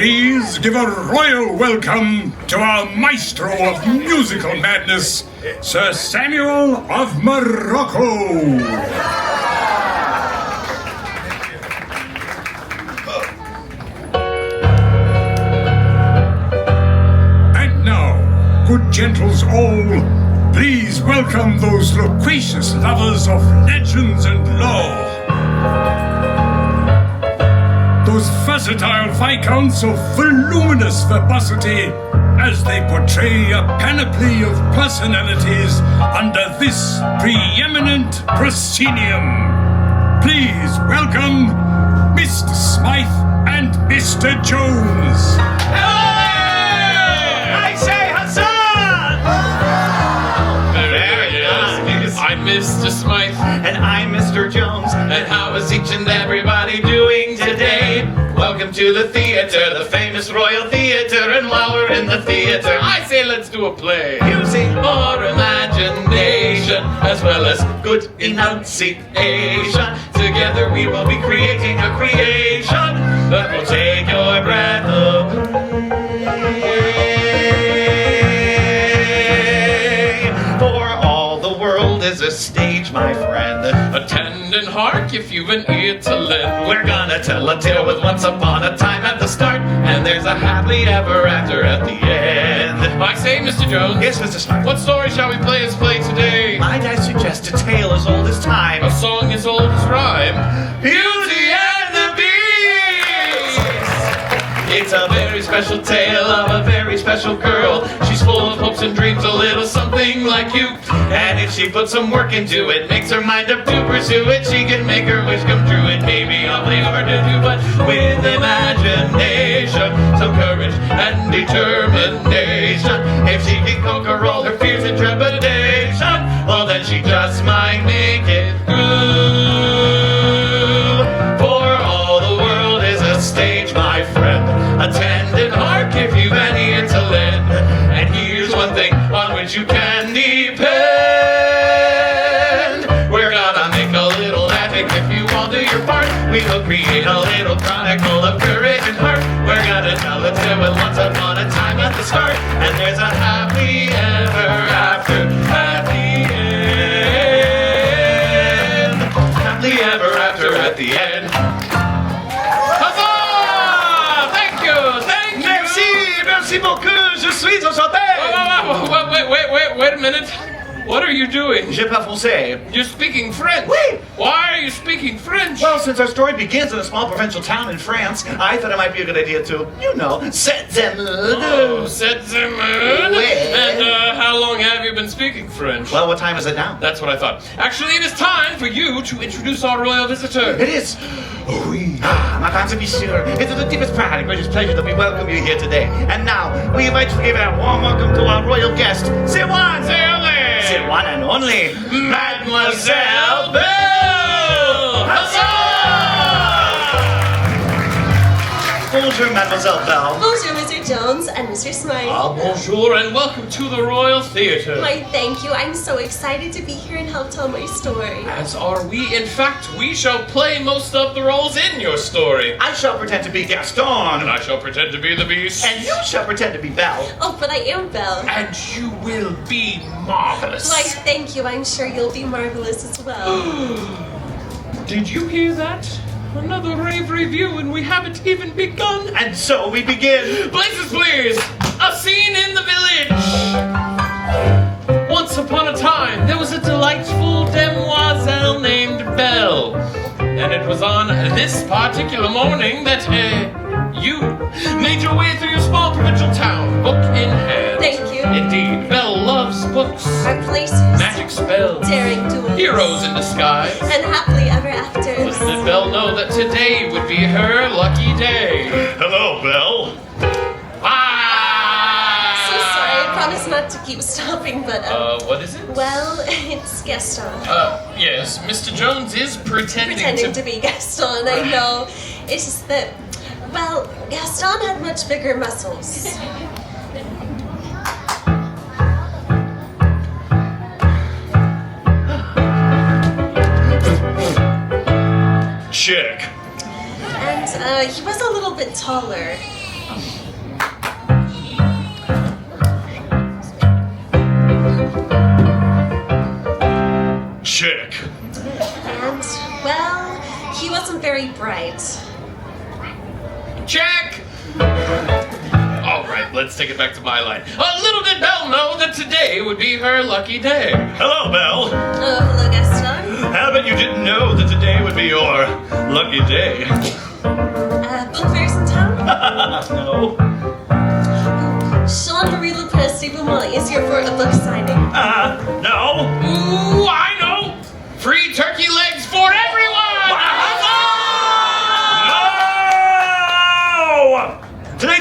please give a royal welcome to our maestro of musical madness, Sir Samuel of Morocco. And now, good gentles all, please welcome those loquacious lovers of legends and lore. Those versatile viscounts of voluminous verbosity as they portray a panoply of personalities under this preeminent proscenium. Please welcome Mr. Smythe and Mr. Jones. I say Hassan! There he is. I'm Mr. Smythe. And I'm Mr. Jones. And how is each and everybody doing today? Welcome to the theater, the famous Royal Theater. And while we're in the theater, I say let's do a play. Music or imagination, as well as good enunciation. Together we will be creating a creation that will take your breath away. For all the world is a stage, my friend. Attend and hark if you've an ear to lend. We're gonna tell a tale with once upon a time at the start, And there's a happily ever after at the end. I say, Mr. Jones. Yes, Mr. Smythe. What story shall we play as play today? Might I suggest a tale as old as time? A song as old as rhyme. Beauty and the Beast! It's a very special tale of a very special girl. She's full of hopes and dreams, a little something like you. And if she puts some work into it, makes her mind up to pursue it, she can make her wish come true. It may be awfully hard to do, but with imagination, some courage and determination, if she can conquer all her fears and trepidation, well then she just might make it through. For all the world is a stage, my friend. Attend and hark if you've any ear to lend. And here's one thing on which you can depend. We're gonna make a little epic if you all do your part. We will create a little chronicle of courage and heart. We're gonna tell a tale with once upon a time at the start. And there's a happily ever after at the end. Happily ever after at the end. Merci beaucoup, je suis enchanté! Wait a minute. What are you doing? Je parle français. You're speaking French. Oui. Why are you speaking French? Well, since our story begins in a small provincial town in France, I thought it might be a good idea to, set the mood. Oh, set the mood. Oui. And how long have you been speaking French? Well, what time is it now? That's what I thought. Actually, it is time for you to introduce our royal visitor. It is. Oui. Madame to be sure. It is the deepest pride and greatest pleasure that we welcome you here today. And now, we invite you to give a warm welcome to our royal guest, the one and only, Mademoiselle Belle! Bonjour, Mademoiselle Belle. Bonjour, Mr. Jones and Mr. Smythe. Bonjour and welcome to the Royal Theater. Why, thank you. I'm so excited to be here and help tell my story. As are we. In fact, we shall play most of the roles in your story. I shall pretend to be Gaston. And I shall pretend to be the Beast. And you shall pretend to be Belle. Oh, but I am Belle. And you will be marvelous. Why, thank you. I'm sure you'll be marvelous as well. Did you hear that? Another rave review and we haven't even begun. And so we begin. Places, please. A scene in the village. Once upon a time, there was a delightful demoiselle named Belle. And it was on this particular morning that you made your way through your small provincial town, book in hand. Thank you. Indeed, Belle loves books, Our places, magic spells, daring duels, heroes in disguise. and happily ever afters. Little did Belle know that today would be her lucky day. Hello, Belle. So sorry, I promise not to keep stopping, but What is it? well, it's Gaston. Yes, Mr. Jones is Pretending to be Gaston, I know. It's just that, well, Gaston had much bigger muscles. Check. And he was a little bit taller. Check. And, well, he wasn't very bright. Check! All right, let's take it back to my line. Little did Belle know that today would be her lucky day. Hello, Belle. Oh, hello, Gaston. How about you didn't know that today would be your lucky day? Book fairs in town? No. Jean-Marie Le Petit is here for a book signing. No. Ooh, I know! Free turkey legs for everyone!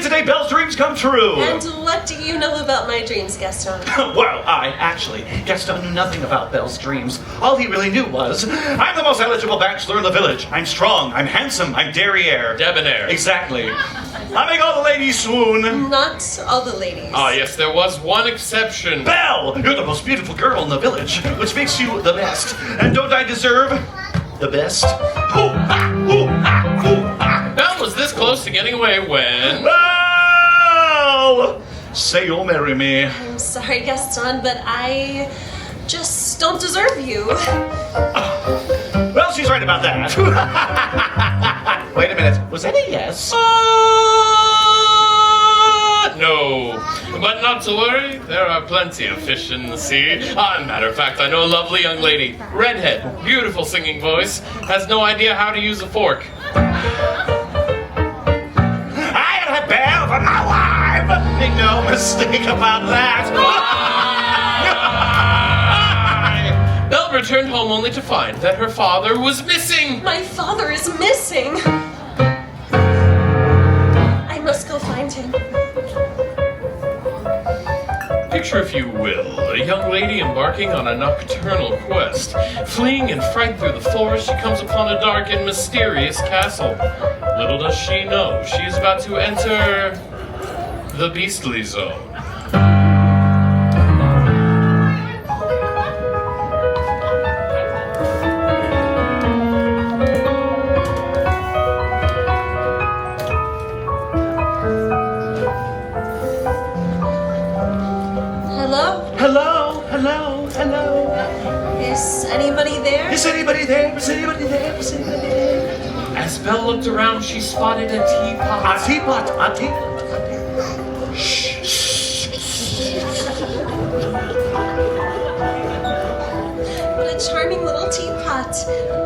Today, Belle's dreams come true. And what do you know about my dreams, Gaston? Well, Gaston knew nothing about Belle's dreams. All he really knew was, I'm the most eligible bachelor in the village. I'm strong, I'm handsome, I'm derriere. Debonair. Exactly. I make all the ladies swoon. Not all the ladies. Ah, yes, there was one exception. Belle, you're the most beautiful girl in the village, which makes you the best. And don't I deserve the best? Belle was this close to getting away when... Belle! Say you'll marry me. I'm sorry, Gaston, but I just don't deserve you. Well, she's right about that. Wait a minute. Was that a yes? No. But not to worry, there are plenty of fish in the sea. Matter of fact, I know a lovely young lady. Redhead, beautiful singing voice, has no idea how to use a fork. I am Belle for my wife! Make no mistake about that. Belle returned home only to find that her father was missing. My father is missing. I must go find him. Picture, if you will, a young lady embarking on a nocturnal quest. Fleeing in fright through the forest, she comes upon a dark and mysterious castle. Little does she know, she is about to enter the beastly zone. Hello. Is anybody there? Is anybody there? As Belle looked around, she spotted a teapot. A teapot. What a charming little teapot.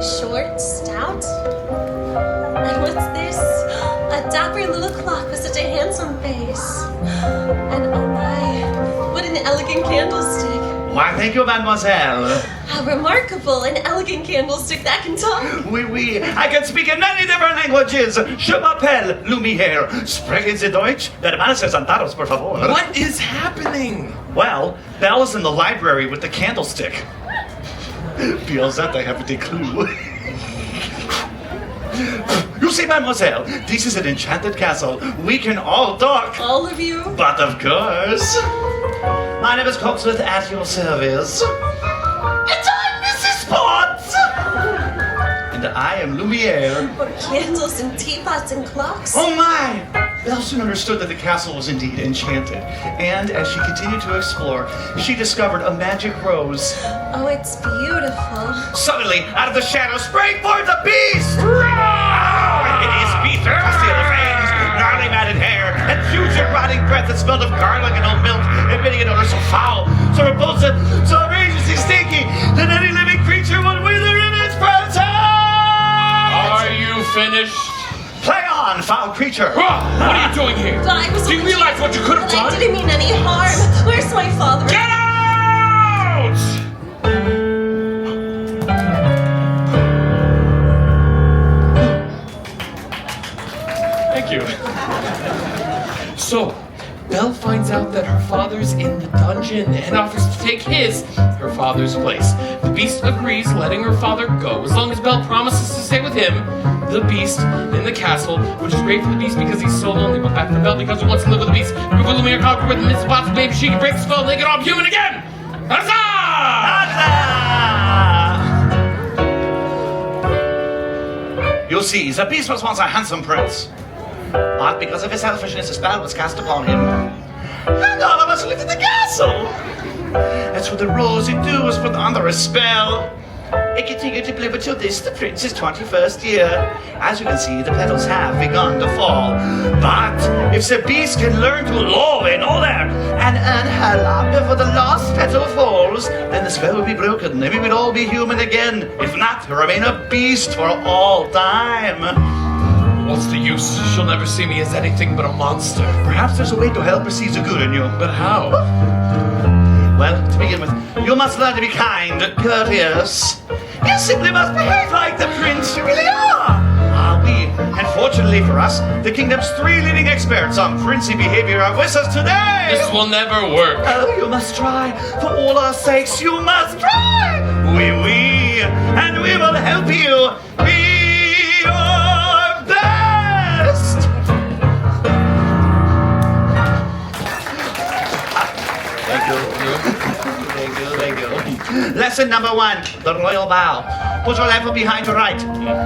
Short, stout. And what's this? A dapper little clock with such a handsome face. And oh my, what an elegant candlestick. Why, thank you, mademoiselle. How remarkable, an elegant candlestick that can talk. Oui. I can speak in many different languages. Je m'appelle Lumière. Sprechen Sie Deutsch? Hermanos sentados, por favor. What is happening? Well, Belle is in the library with the candlestick. Feels that I have a clue. You see, mademoiselle, this is an enchanted castle. We can all talk. All of you? But of course. My name is Coxsworth, at your service. And I'm Mrs. Potts. And I am Lumière. Or candles and teapots and clocks. Oh my! Belle soon understood that the castle was indeed enchanted. And as she continued to explore, she discovered a magic rose. Oh, it's beautiful. Suddenly, out of the shadows, sprang forth the beast! A hideous beast with steel fangs, gnarly matted hair, and huge and rotting breath that smelled of garlic and old milk, emitting an odor so foul, so repulsive, so outrageously stinky, that any living creature would wither in its presence! Are you finished? Play on, foul creature! What are you doing here? Do you realize what you could have done? I didn't mean any harm. Where's my father? Get out! Thank you. So, Belle finds out that her father's in the dungeon and offers to take her father's place. The beast agrees, letting her father go, as long as Belle promises to stay with him, the beast, in the castle, which is great for the beast because he's so lonely, but bad for Belle because he wants to live with the beast. We will Lumiere conquer with the Miss Potts, maybe she can break the spell and make it all human again! Huzzah! You see, the beast was once a handsome prince. But because of his selfishness, a spell was cast upon him. And all of us lived in the castle. That's what the rosy dew was put under a spell. It continued to live until this, the prince's 21st year. As you can see, the petals have begun to fall. But if the beast can learn to love in order and earn her love before the last petal falls, then the spell will be broken and we will all be human again. If not, remain a beast for all time. What's the use? She'll never see me as anything but a monster. Perhaps there's a way to help her see the good in you. But how? Well, to begin with, you must learn to be kind, courteous. You simply must behave like the prince you really are. And fortunately for us, the kingdom's 3 leading experts on princely behavior are with us today. This will never work. Oh, you must try. For all our sakes, you must try. We, and we will help you be your best. Thank you. Lesson number 1, the royal bow. Put your left foot behind your right.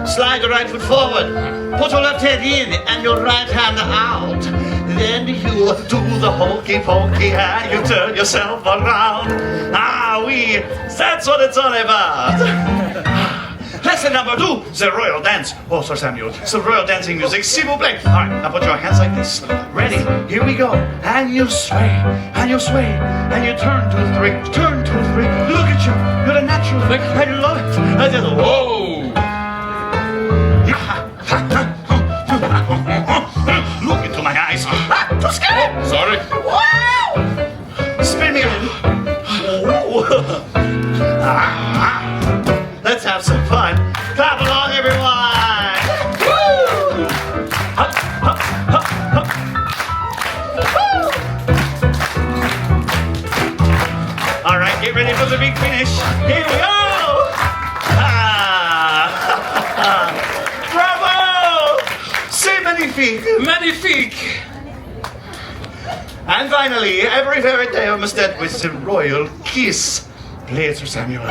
Slide your right foot forward. Put your left hand in and your right hand out. Then you do the hokey pokey and you turn yourself around. That's what it's all about. Lesson number 2, the royal dance. Oh, Sir Samuel, the royal dancing music, s'il vous plaît. All right, now put your hands like this. Ready? Here we go. And you sway, and you sway, and you turn 2, 3, turn 2, 3. Look at you, you're a natural. I love it. I just, whoa. Look into my eyes. Too scared. Sorry. Wow. Spin me in. Let's have some fun. Clap along, everyone! Woo! Hup, hup, hup, hup. Woo! All right, get ready for the big finish. Here we go! Bravo! C'est magnifique! Magnifique! And finally, every fairy tale must end with the royal kiss. Play it, Sir Samuel.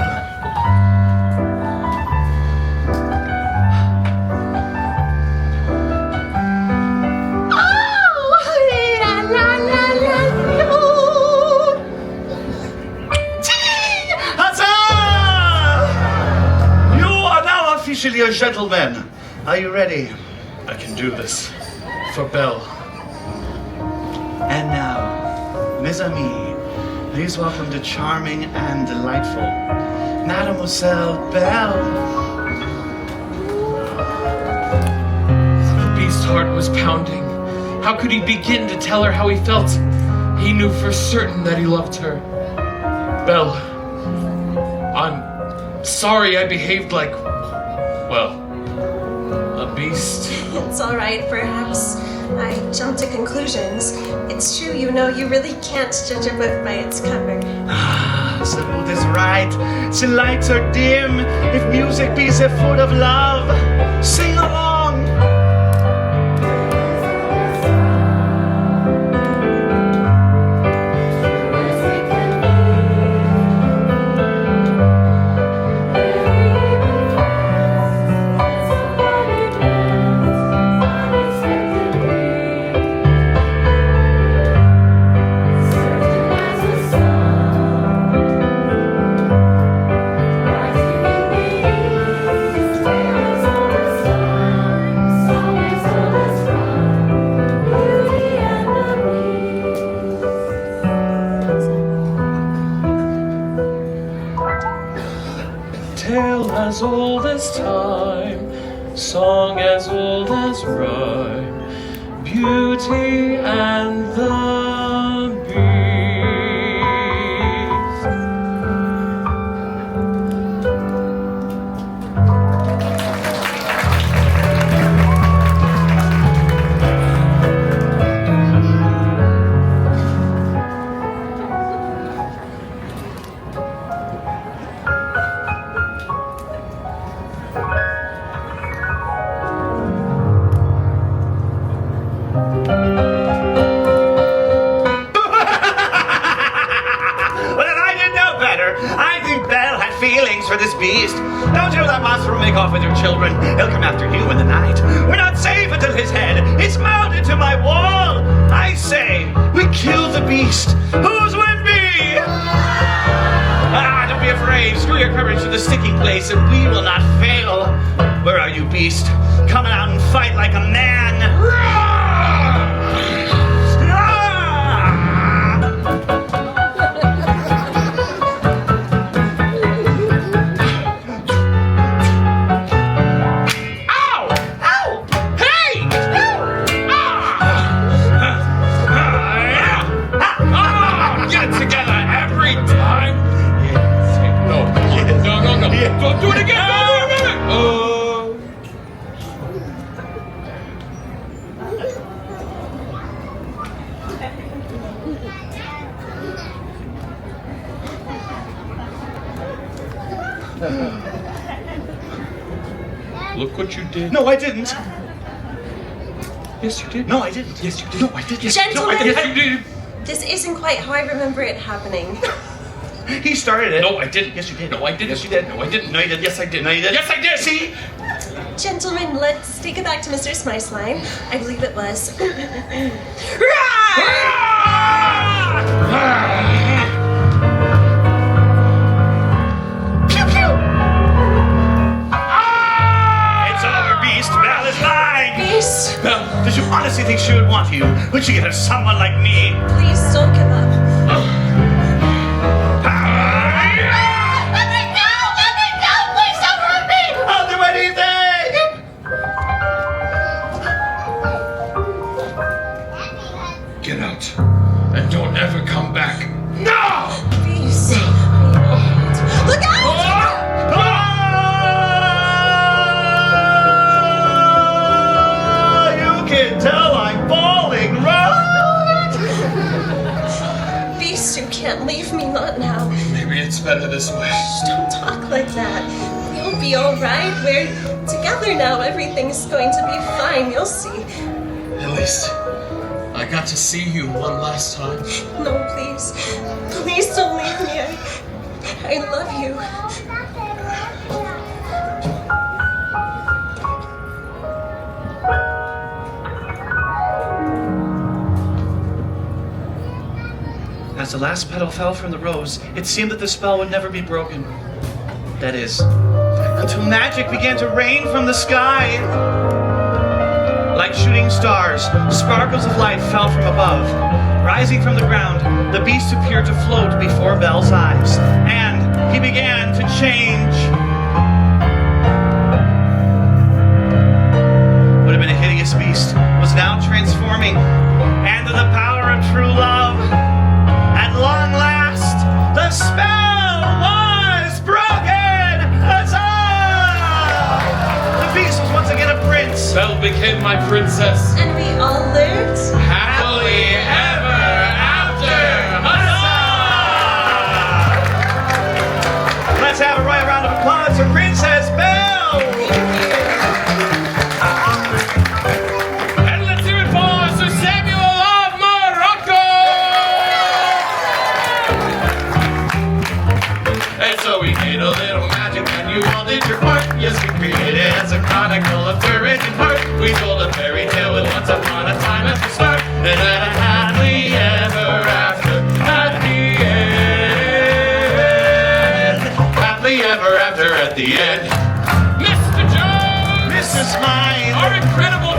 Officially a gentleman. Are you ready? I can do this. For Belle. And now, mes amis, please welcome the charming and delightful Mademoiselle Belle. The beast's heart was pounding. How could he begin to tell her how he felt? He knew for certain that he loved her. Belle, I'm sorry I behaved like, well, a beast. It's all right, perhaps I jumped to conclusions. It's true, you know, you really can't judge a book by its cover. The mood is right, the lights are dim. If music be the food of love, sing along. Tale as old as time, song as old as rhyme, Beauty and the Beast. beast. Don't you let monster make off with your children. He'll come after you in the night. We're not safe until his head is mounted to my wall. I say, we kill the beast. Whose would be? Don't be afraid. Screw your courage to the sticking place, and we will not fail. Where are you, beast? Coming out and fight like a man. Don't do it again! Look what you did. No, I didn't. Yes, you did. No, I didn't. Yes, you did. No, I didn't. Gentlemen, No, I didn't. Yes, you did. this isn't quite how I remember it happening. He started it. No, I didn't. Yes, you did. No, I didn't. Yes, you did. No, I didn't. No, you did. Yes, I did. No, you did. Yes, I did. See? Gentlemen, let's take it back to Mr. Smythe's line. I believe it was. Pew, pew. It's over, Beast. Belle is mine. Beast, Did you honestly think she would want you? Would she give her someone like me? please don't give up. Let me go! Let me go! Please don't hurt me! I'll do anything! Get out. And don't ever come back. No! Beast. Look out! You can tell I'm falling, right? Beast, you can't leave me, not now. Maybe it's better this way. Shh, don't talk like that. You'll be alright. We're together now. Everything's going to be fine. You'll see. At least I got to see you one last time. No, please. Please don't leave me. I love you. As the last petal fell from the rose, it seemed that the spell would never be broken. That is, until magic began to rain from the sky. Like shooting stars, sparkles of light fell from above. Rising from the ground, the beast appeared to float before Belle's eyes, and he began to change. What had been a hideous beast was now transforming, and to the power of true love, at long last, the spell was broken! Huzzah! The beast was once again a prince. Belle became my princess. And we all lived. Happily ever after. Huzzah! Let's have a royal round of applause for Princess Belle! And let's hear it for Sir Samuel of Morocco! And so we made a little magic and you all did your part. Yes, we created as a chronicle of courage and heart. We told a fairy tale with once upon a time at the start. And then a happily ever after at the end. Happily ever after at the end. Mr. Jones! Mr. Smythe! Our incredible